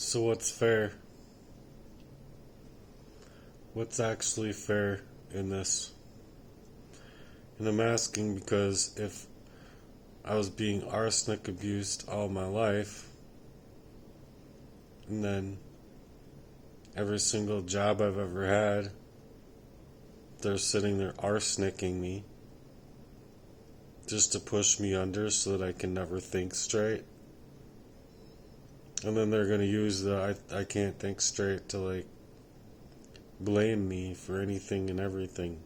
So what's fair? What's actually fair in this? And I'm asking because if I was being arsenic abused all my life, and then every single job I've ever had, they're sitting there arsenicking me just to push me under so that I can never think straight. And then they're going to use the I can't think straight to blame me for anything and everything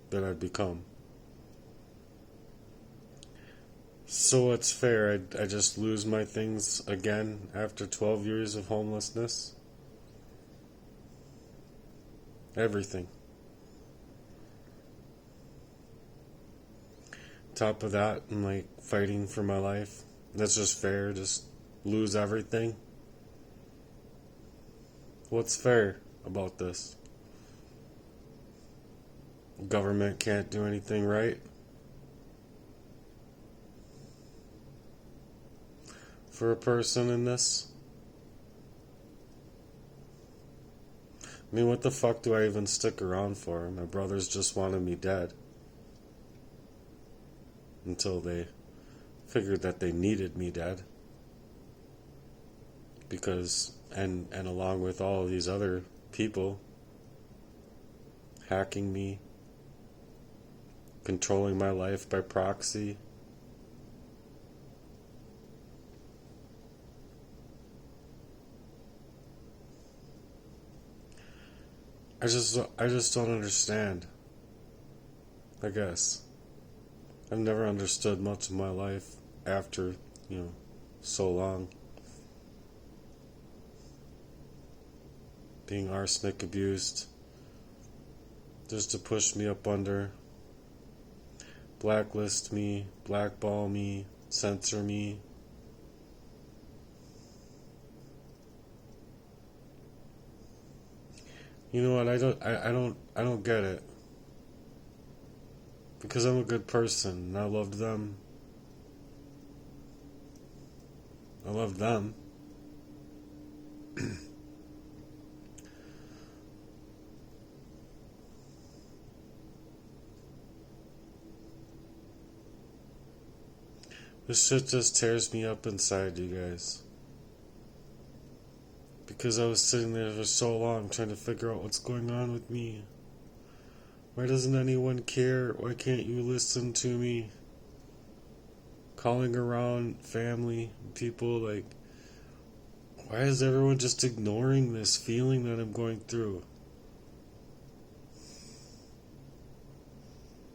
that I've become. So what's fair? I just lose my things again after 12 years of homelessness? Everything. Top of that, I'm fighting for my life. That's just fair, just lose everything. What's fair about this? Government can't do anything right. For a person in this? I mean, what the fuck do I even stick around for? My brothers just wanted me dead. Until they figured that they needed me dead. Because, and along with all of these other people, hacking me, controlling my life by proxy, I just don't understand. I guess. I've never understood much of my life after, so long. Being arsenic abused. Just to push me up under. Blacklist me, blackball me, censor me. You know what? I don't get it. Because I'm a good person and I loved them. I loved them. This shit just tears me up inside, you guys. Because I was sitting there for so long trying to figure out what's going on with me. Why doesn't anyone care? Why can't you listen to me? Calling around family, people, why is everyone just ignoring this feeling that I'm going through?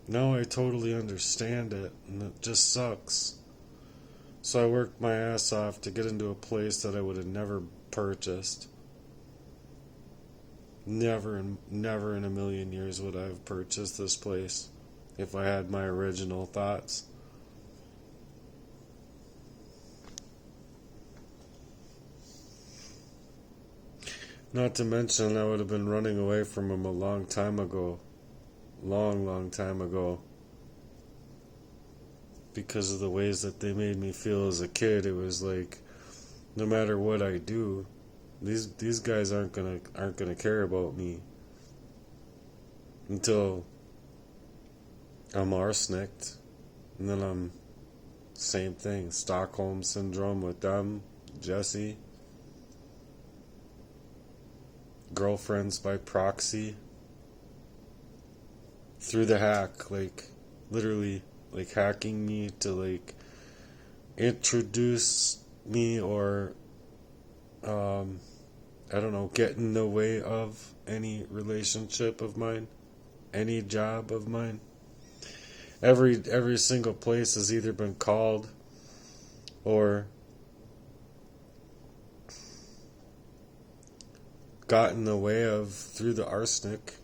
Now I totally understand it, and it just sucks. So I worked my ass off to get into a place that I would have never purchased. Never in a million years would I have purchased this place if I had my original thoughts. Not to mention, I would have been running away from him a long time ago. Long time ago. Because of the ways that they made me feel as a kid. It was no matter what I do, these guys aren't gonna care about me until I'm arsenicked, and then I'm same thing, Stockholm syndrome with them, Jesse, girlfriends by proxy, through the hack, literally hacking me to introduce me or I don't know, get in the way of any relationship of mine, any job of mine. Every single place has either been called or got in the way of through the arsenic.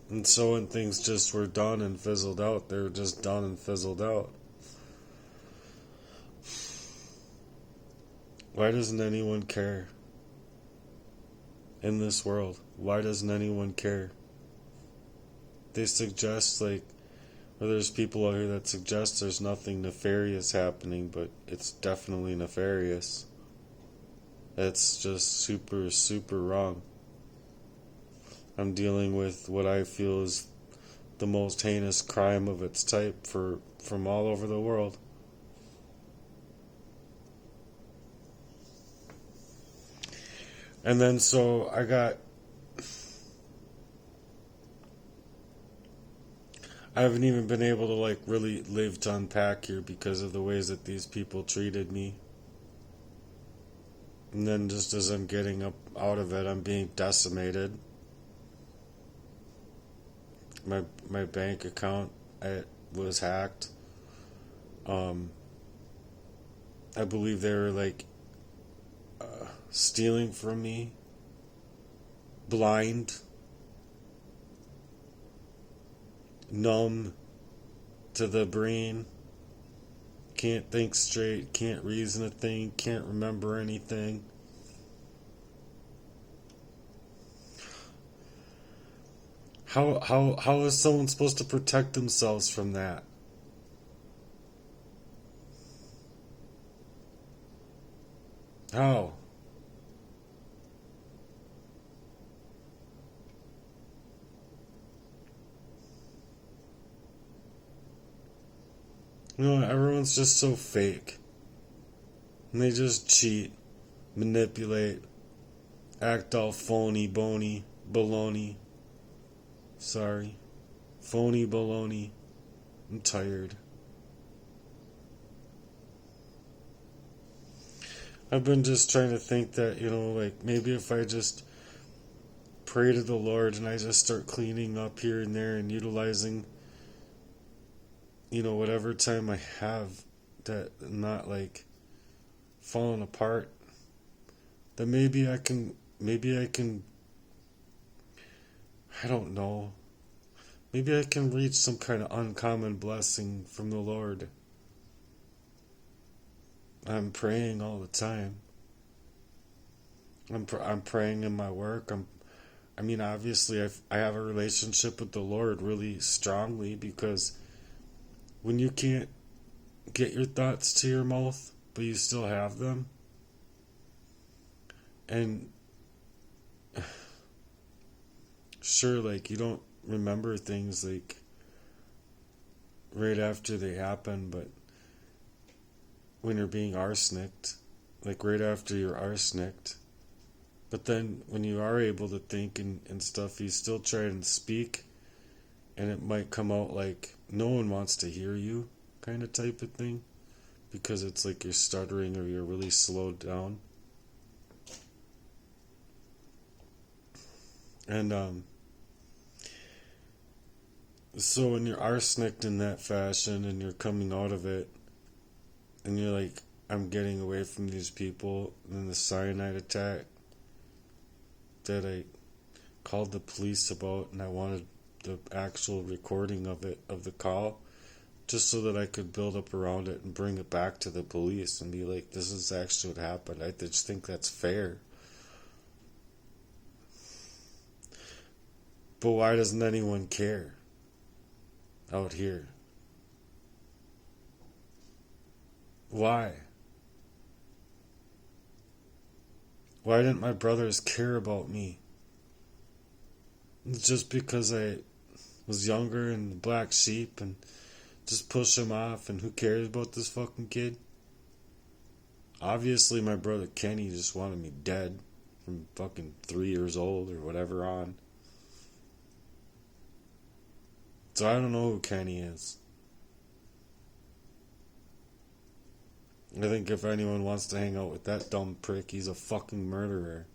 And so when things just were done and fizzled out, they were just done and fizzled out. Why doesn't anyone care? In this world, why doesn't anyone care? They suggest Or there's people out here that suggest there's nothing nefarious happening, but it's definitely nefarious. That's just super, super wrong. I'm dealing with what I feel is the most heinous crime of its type from all over the world. And then so I haven't even been able to like really live to unpack here because of the ways that these people treated me. And then just as I'm getting up out of it, I'm being decimated. My bank account was hacked. I believe they were like stealing from me, blind, numb to the brain, can't think straight, can't reason a thing, can't remember anything. How is someone supposed to protect themselves from that? How? You know, everyone's just so fake. And they just cheat, manipulate, act all phony, bony, baloney. Sorry. Phony baloney. I'm tired. I've been just trying to think that, like maybe if I just pray to the Lord and I just start cleaning up here and there and utilizing, whatever time I have that I'm not like falling apart, then maybe I can, I don't know, maybe I can reach some kind of uncommon blessing from the Lord. I'm praying all the time. I'm praying in my work. Obviously, I have a relationship with the Lord really strongly because when you can't get your thoughts to your mouth, but you still have them, and sure, like you don't remember things like right after they happen, but when you're being arsenicked, like right after you're arsenicked, but then when you are able to think and stuff, you still try and speak, and it might come out like no one wants to hear you, kind of type of thing, because it's like you're stuttering or you're really slowed down. And so when you're arsenicked in that fashion and you're coming out of it, and you're like, I'm getting away from these people, and then the cyanide attack that I called the police about, and I wanted the actual recording of it, of the call, just so that I could build up around it and bring it back to the police and be like, this is actually what happened. I just think that's fair. But why doesn't anyone care out here? Why? Why didn't my brothers care about me? It's just because I was younger and the black sheep and just push him off, and who cares about this fucking kid? Obviously my brother Kenny just wanted me dead from fucking 3 years old or whatever on. So I don't know who Kenny is. I think if anyone wants to hang out with that dumb prick, he's a fucking murderer.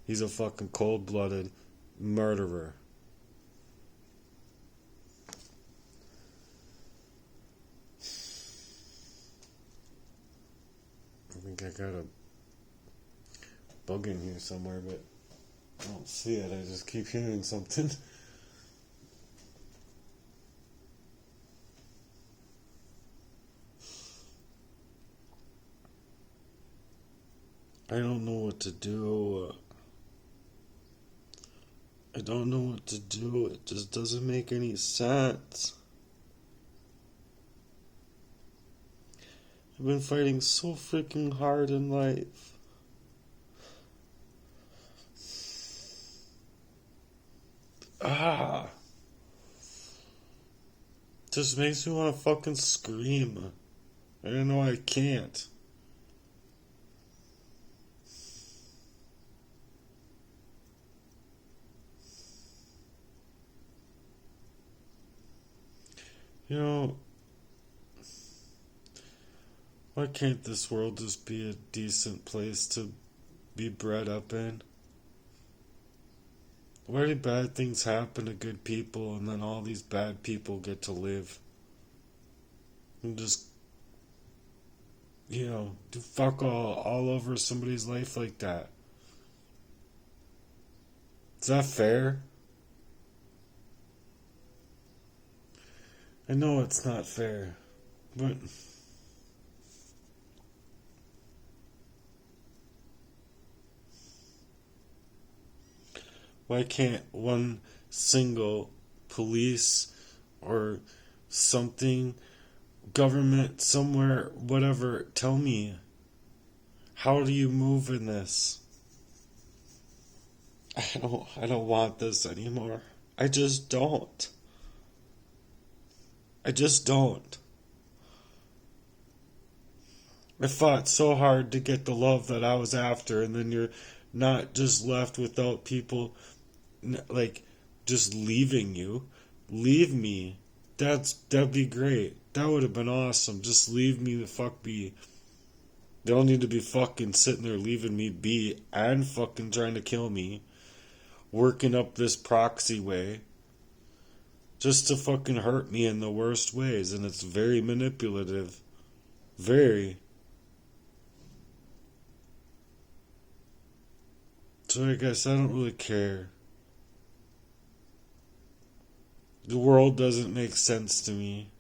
He's a fucking cold-blooded murderer. I think I got a bug in here somewhere, but I don't see it. I just keep hearing something. I don't know what to do. I don't know what to do. It just doesn't make any sense. I've been fighting so freaking hard in life. Ah. Just makes me want to fucking scream. I know I can't. You know, why can't this world just be a decent place to be bred up in? Why do bad things happen to good people and then all these bad people get to live? And just, do fuck all over somebody's life like that? Is that fair? I know it's not fair, but why can't one single police or something, government, somewhere, whatever, tell me, how do you move in this? I don't want this anymore. I just don't. I just don't. I fought so hard to get the love that I was after, and then you're not just left without people like just leaving you. Leave me. That'd be great. That would have been awesome. Just leave me the fuck be. They don't need to be fucking sitting there leaving me be and fucking trying to kill me. Working up this proxy way. Just to fucking hurt me in the worst ways. And it's very manipulative. Very. So I guess I don't really care. The world doesn't make sense to me.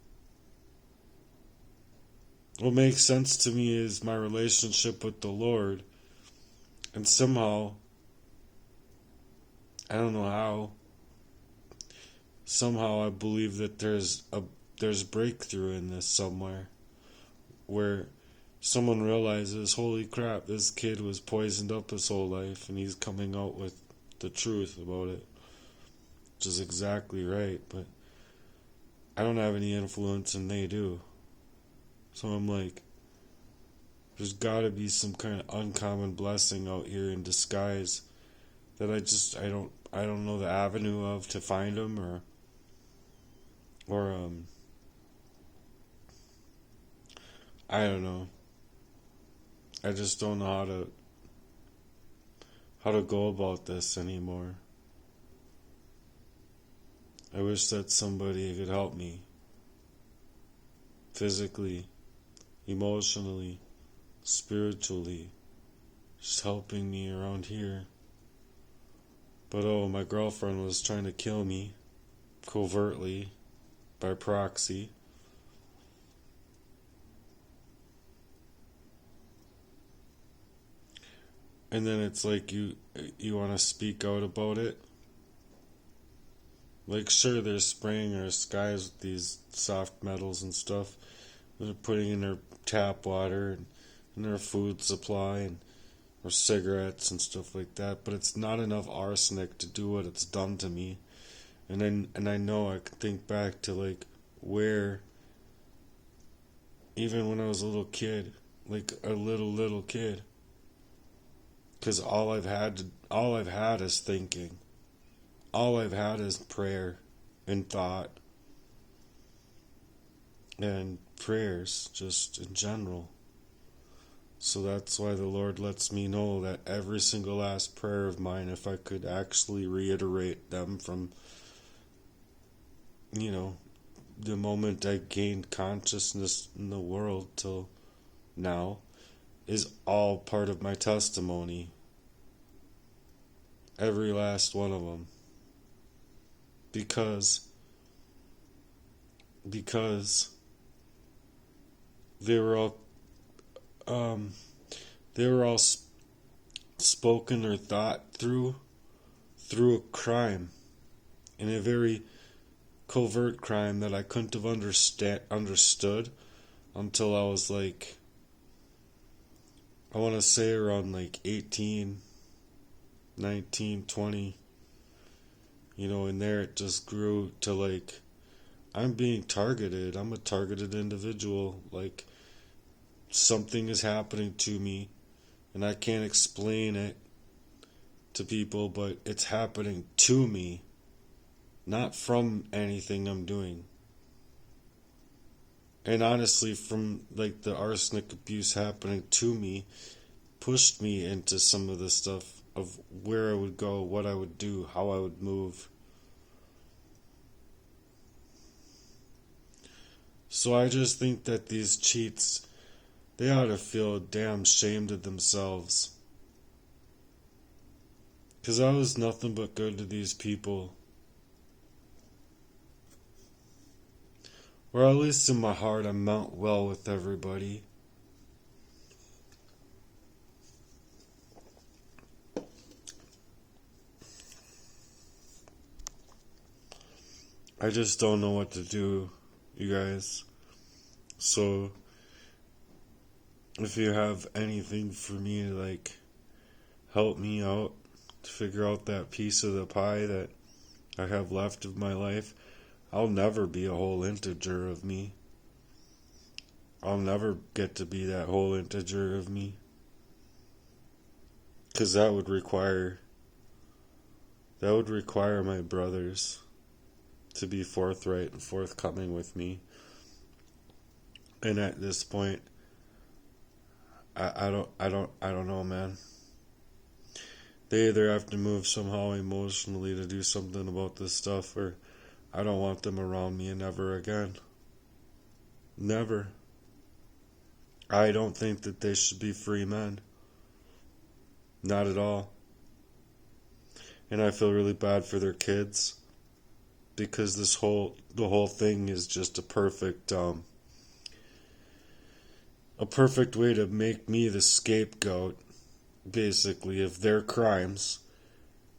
What makes sense to me is my relationship with the Lord. And somehow, I don't know how, somehow I believe that there's breakthrough in this somewhere. Where someone realizes, holy crap, this kid was poisoned up his whole life and he's coming out with the truth about it. Which is exactly right, but I don't have any influence and they do. So I'm like, there's gotta be some kind of uncommon blessing out here in disguise that I don't know the avenue of to find them or I don't know. I just don't know how to go about this anymore. I wish that somebody could help me. Physically, emotionally, spiritually. Just helping me around here. But my girlfriend was trying to kill me. Covertly. By proxy. And then it's like you want to speak out about it. Like, sure, they're spraying our skies with these soft metals and stuff. They're putting in their tap water and their food supply or cigarettes and stuff like that. But it's not enough arsenic to do what it's done to me. And I know I can think back to like where, even when I was a little kid, like a little kid. Because all I've had is thinking. All I've had is prayer and thought and prayers just in general. So that's why the Lord lets me know that every single last prayer of mine, if I could actually reiterate them from, the moment I gained consciousness in the world till now, is all part of my testimony. Every last one of them. Because they were all spoken or thought through a crime, in a very covert crime that I couldn't have understood until I was like I want to say around like 18, 19, 20. In there it just grew to like, I'm being targeted. I'm a targeted individual. Like, something is happening to me, and I can't explain it to people, but it's happening to me, not from anything I'm doing. And honestly, from like the arsenic abuse happening to me, pushed me into some of the stuff of where I would go, what I would do, how I would move. So I just think that these cheats, they ought to feel damn ashamed of themselves. Because I was nothing but good to these people. Or at least in my heart, I meant well with everybody. I just don't know what to do, you guys. So, if you have anything for me to like help me out to figure out that piece of the pie that I have left of my life, I'll never be a whole integer of me. I'll never get to be that whole integer of me. Because that would require my brothers to be forthright and forthcoming with me. And at this point, I don't know, man. They either have to move somehow emotionally to do something about this stuff, or I don't want them around me ever again. Never. I don't think that they should be free men. Not at all. And I feel really bad for their kids, because the whole thing is just a perfect way to make me the scapegoat, basically, of their crimes,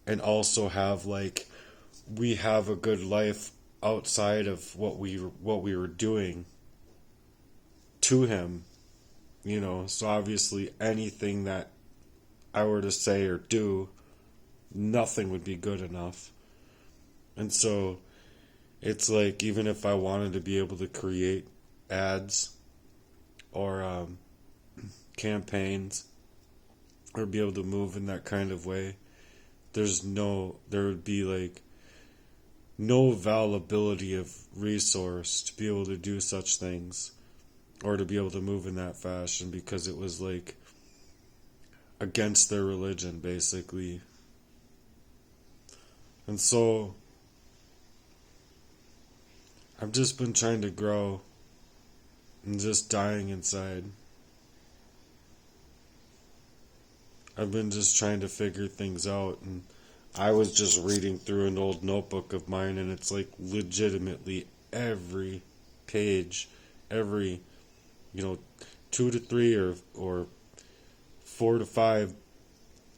and also have like, we have a good life outside of what we were doing to him, so obviously anything that I were to say or do, nothing would be good enough. And so it's like, even if I wanted to be able to create ads or campaigns or be able to move in that kind of way, there would be like no availability of resource to be able to do such things or to be able to move in that fashion, because it was like against their religion, basically. And so I've just been trying to grow and just dying inside. I've been just trying to figure things out, and I was just reading through an old notebook of mine, and it's like legitimately every page, every 2 to 3 or 4 to 5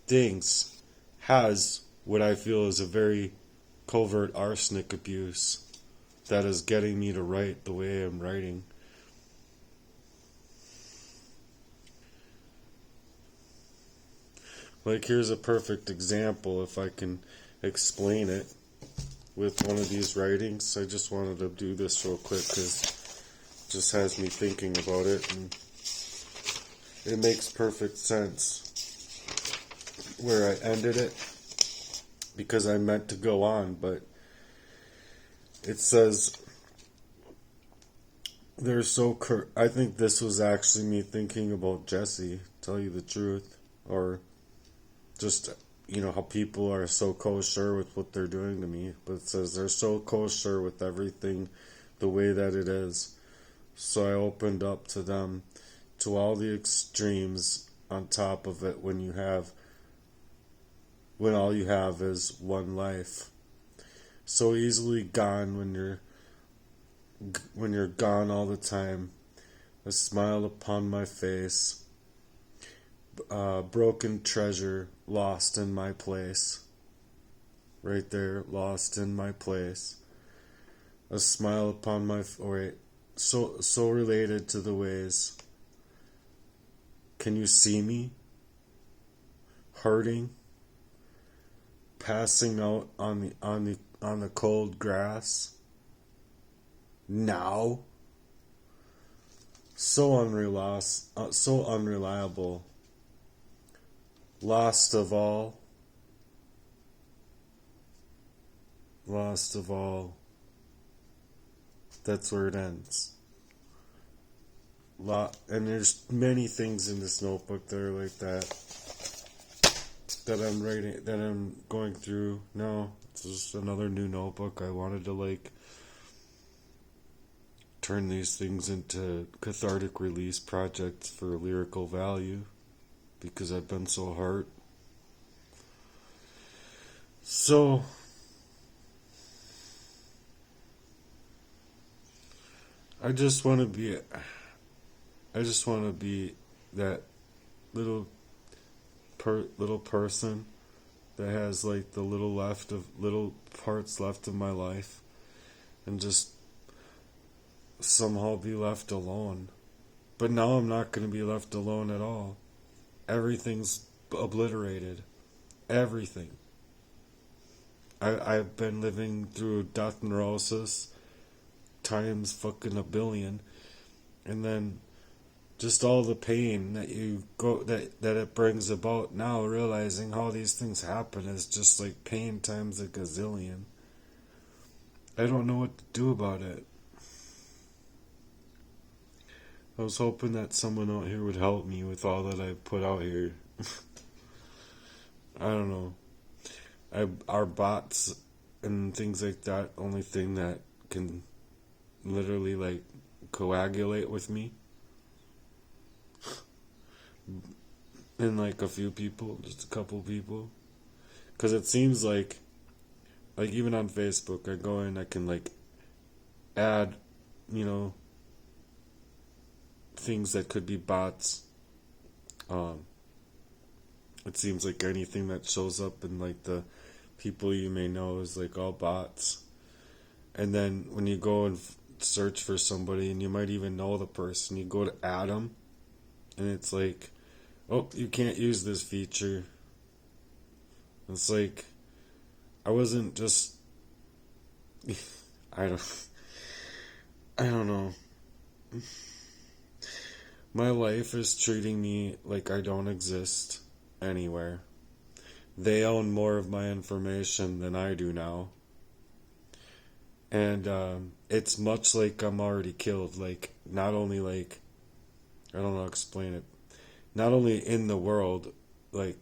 things has what I feel is a very covert arsenic abuse that is getting me to write the way I'm writing. Like, here's a perfect example, if I can explain it with one of these writings. I just wanted to do this real quick because it just has me thinking about it, and it makes perfect sense where I ended it, because I meant to go on, but it says, they're so I think this was actually me thinking about Jesse, to tell you the truth, or just, how people are so kosher with what they're doing to me. But it says they're so kosher with everything the way that it is. So I opened up to them, to all the extremes on top of it, when all you have is one life. So easily gone when you're gone all the time. A smile upon my face. Broken treasure lost in my place. Right there, lost in my place. A smile upon my so related to the ways. Can you see me? hurting, passing out on the cold grass. Now, so unreliable, lost of all, lost of all. That's where it ends. And there's many things in this notebook that are like that I'm writing, that I'm going through. No, it's just another new notebook. I wanted to like turn these things into cathartic release projects for lyrical value because I've been so hurt. So I just want to be that little little person that has like the little parts left of my life, and just somehow be left alone. But now I'm not going to be left alone at all. Everything's obliterated. Everything. I've been living through death neurosis times fucking a billion, and then just all the pain that it brings about now, realizing how these things happen is just like pain times a gazillion. I don't know what to do about it. I was hoping that someone out here would help me with all that I put out here. I don't know. Our bots and things like that, only thing that can literally like coagulate with me. And like a few people, just a couple people. Because it seems like even on Facebook, I go in, I can like add, things that could be bots. It seems like anything that shows up in like the people you may know is like all bots. And then when you go and search for somebody, and you might even know the person, you go to add them, and it's like, oh, you can't use this feature. It's like, I wasn't just, I don't know. My life is treating me like I don't exist anywhere. They own more of my information than I do now. And it's much like I'm already killed. Like, not only like, I don't know how to explain it. Not only in the world, like,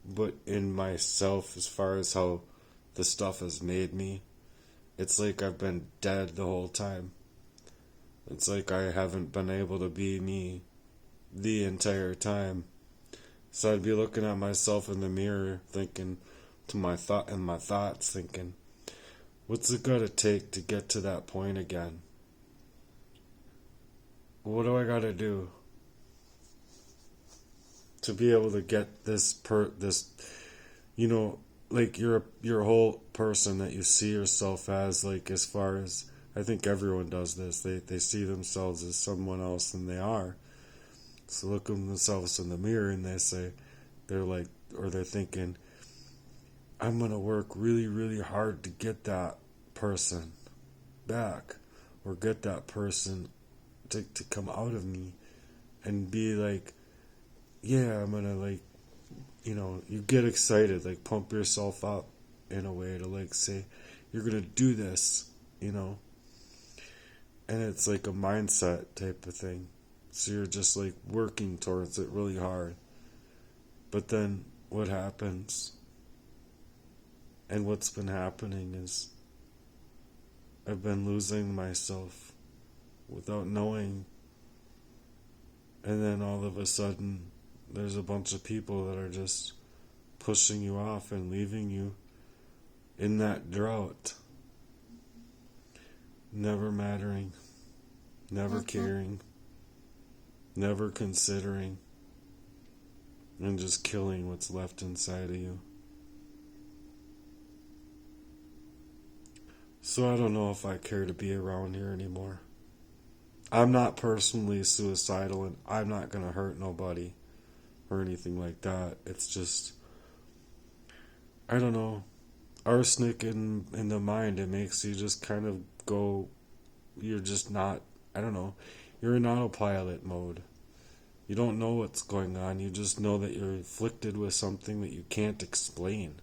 but in myself, as far as how the stuff has made me. It's like I've been dead the whole time. It's like I haven't been able to be me the entire time. So I'd be looking at myself in the mirror, thinking to my thoughts, thinking, what's it gotta take to get to that point again? What do I gotta do to be able to get this, like your whole person that you see yourself as, like, as far as, I think everyone does this, they see themselves as someone else than they are. So look at themselves in the mirror and they're thinking, I'm gonna work really, really hard to get that person back, or get that person to come out of me, and be like, yeah, I'm gonna, like, you get excited, like pump yourself up in a way to like say, you're gonna do this, and it's like a mindset type of thing. So you're just like working towards it really hard. But then what happens, and what's been happening, is I've been losing myself without knowing. And then all of a sudden, there's a bunch of people that are just pushing you off and leaving you in that drought. Never mattering, never caring, never considering, and just killing what's left inside of you. So I don't know if I care to be around here anymore. I'm not personally suicidal, and I'm not going to hurt nobody or anything like that. It's just, I don't know, arsenic in the mind, it makes you just kind of go, you're just not, I don't know, you're in autopilot mode. You don't know what's going on, you just know that you're afflicted with something that you can't explain.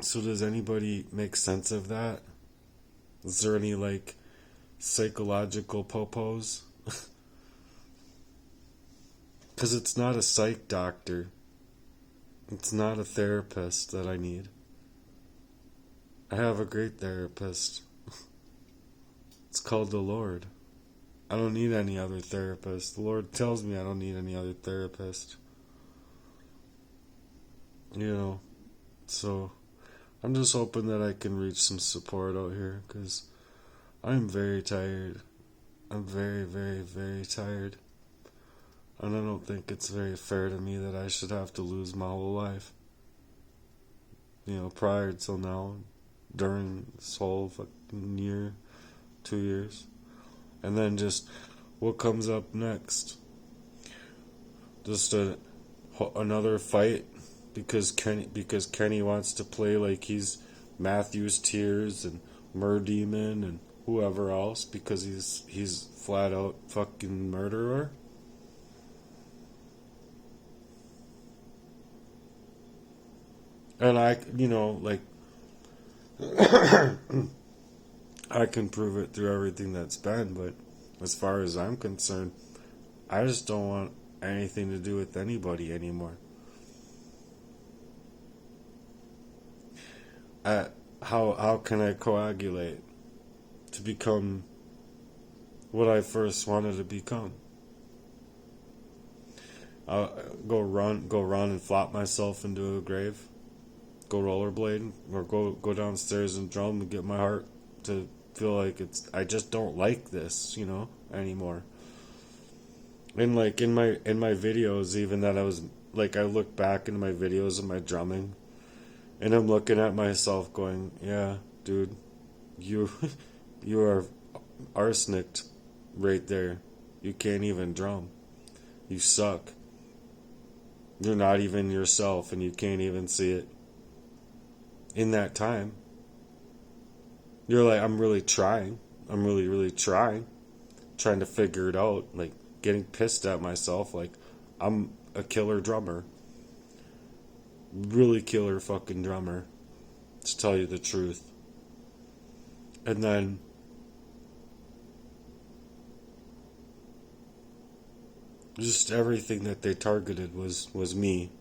So does anybody make sense of that? Is there any like psychological popos? Because it's not a psych doctor. It's not a therapist that I need. I have a great therapist. It's called the Lord. I don't need any other therapist. The Lord tells me I don't need any other therapist. You know, so I'm just hoping that I can reach some support out here because I'm very tired. I'm very, very, very tired. And I don't think it's very fair to me that I should have to lose my whole life. You know, prior till now, during this whole fucking year, 2 years. And then just what comes up next? Just another fight because Kenny wants to play like he's Matthew's Tears and Murdemon and whoever else because he's flat out fucking murderer. And I, you know, like, I can prove it through everything that's been, but as far as I'm concerned, I just don't want anything to do with anybody anymore. How can I coagulate to become what I first wanted to become? I'll go run and flop myself into a grave. Go rollerblade or go downstairs and drum and get my heart to feel like I just don't like this, you know, anymore. And like in my videos, even that I was like, I look back into my videos of my drumming and I'm looking at myself going, yeah, dude, you you are arsenicked right there. You can't even drum. You suck. You're not even yourself and you can't even see it. In that time, you're like, I'm really trying. I'm really, really trying to figure it out. Like, getting pissed at myself. Like, I'm a killer drummer. Really killer fucking drummer. To tell you the truth. And then just everything that they targeted was me.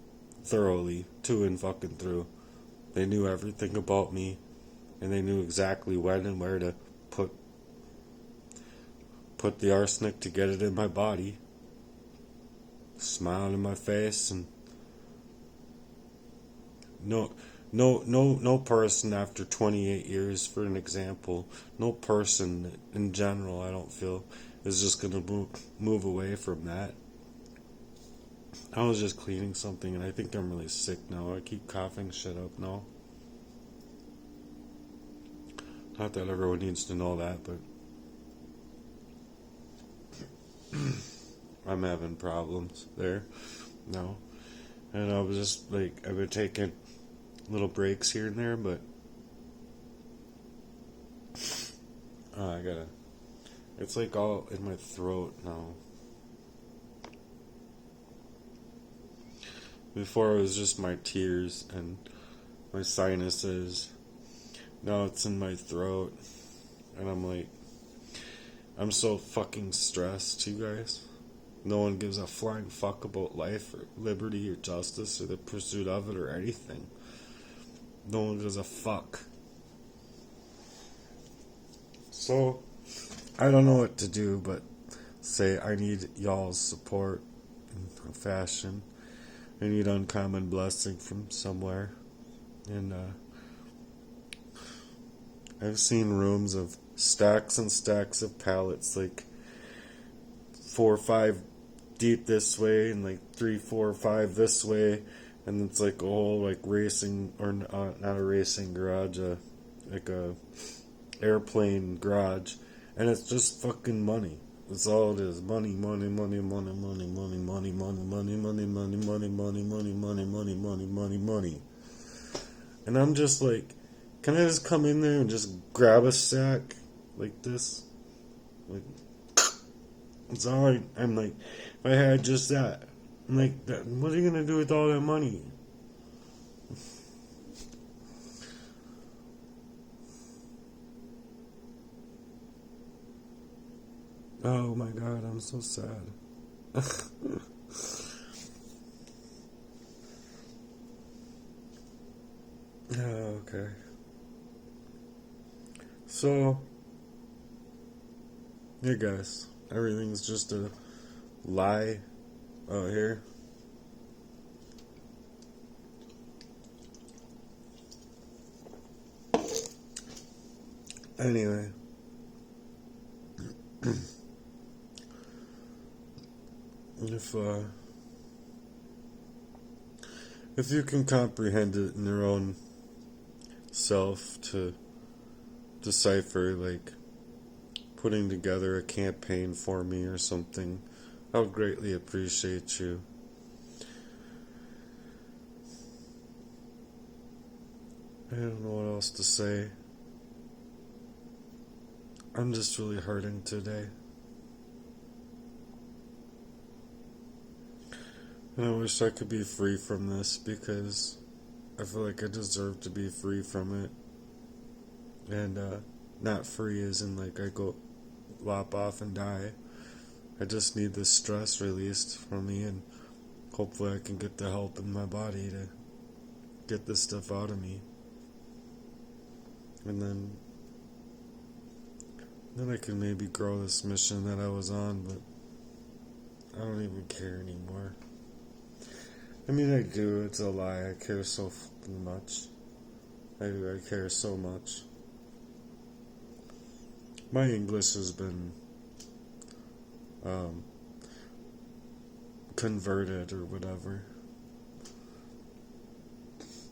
Thoroughly. To and fucking through. They knew everything about me. And they knew exactly when and where to put the arsenic to get it in my body. Smiling in my face and no person after 28 years, for an example, no person in general, I don't feel, is just gonna move away from that. I was just cleaning something and I think I'm really sick now. I keep coughing shit up now. Not that everyone needs to know that, but I'm having problems there now. And I was just like, I've been taking little breaks here and there, but I gotta, it's like all in my throat now. Before it was just my tears and my sinuses. Now it's in my throat. And I'm like, I'm so fucking stressed, you guys. No one gives a flying fuck about life or liberty or justice or the pursuit of it or anything. No one gives a fuck. So, I don't know what to do but say I need y'all's support in a fashion. I need uncommon blessing from somewhere. And I've seen rooms of stacks and stacks of pallets, like 4 or 5 deep this way and like 3, 4, or 5 this way, and it's like a whole like racing, or not a racing garage, like a airplane garage, and it's just fucking money. That's all it is. Money, money, money, money, money, money, money, money, money, money, money, money, money, money, money, money, money, money, money. And I'm just like, can I just come in there and just grab a sack like this? Like, it's all right. I'm like, if I had just that, I'm like, what are you gonna do with all that money? Oh my god, I'm so sad. Okay. So, hey guys, everything's just a lie out here. Anyway, if if you can comprehend it in your own self to decipher, like putting together a campaign for me or something, I would greatly appreciate you. I don't know what else to say. I'm just really hurting today. And I wish I could be free from this because I feel like I deserve to be free from it. And not free as in like I go lop off and die. I just need this stress released from me, and hopefully I can get the help in my body to get this stuff out of me. And then I can maybe grow this mission that I was on, but I don't even care anymore. I mean, I do. It's a lie. I care so much. I care so much. My English has been converted or whatever.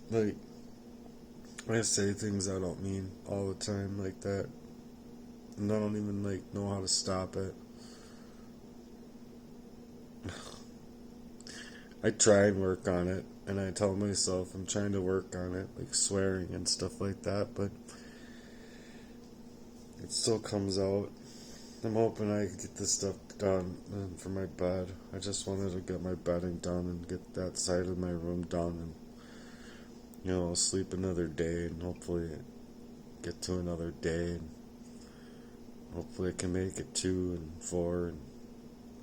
Like, I say things I don't mean all the time like that. And I don't even like know how to stop it. I try and work on it, and I tell myself I'm trying to work on it, like swearing and stuff like that, but it still comes out. I'm hoping I can get this stuff done for my bed. I just wanted to get my bedding done and get that side of my room done, and I'll sleep another day and hopefully get to another day, and hopefully I can make it 2 and 4 and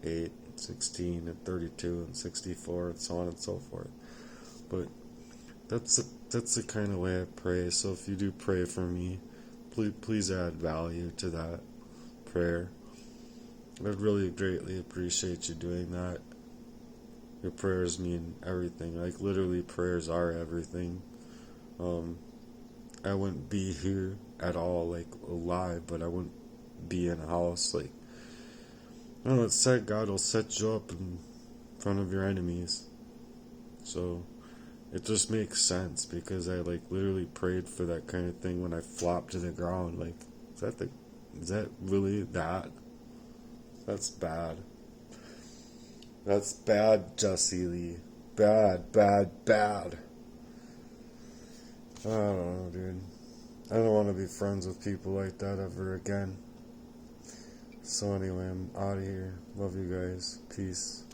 8 and 16 and 32 and 64 and so on and so forth. But that's the kind of way I pray. So if you do pray for me, please add value to that prayer. I'd really greatly appreciate you doing that. Your prayers mean everything. Like, literally, prayers are everything. I wouldn't be here at all, like, alive, but I wouldn't be in a house. Like, I don't know, it's said God will set you up in front of your enemies. So, it just makes sense because I, like, literally prayed for that kind of thing when I flopped to the ground. Like, is that really that? That's bad. That's bad, Jesse Lee. Bad, bad, bad. I don't know, dude. I don't want to be friends with people like that ever again. So anyway, I'm out of here. Love you guys. Peace.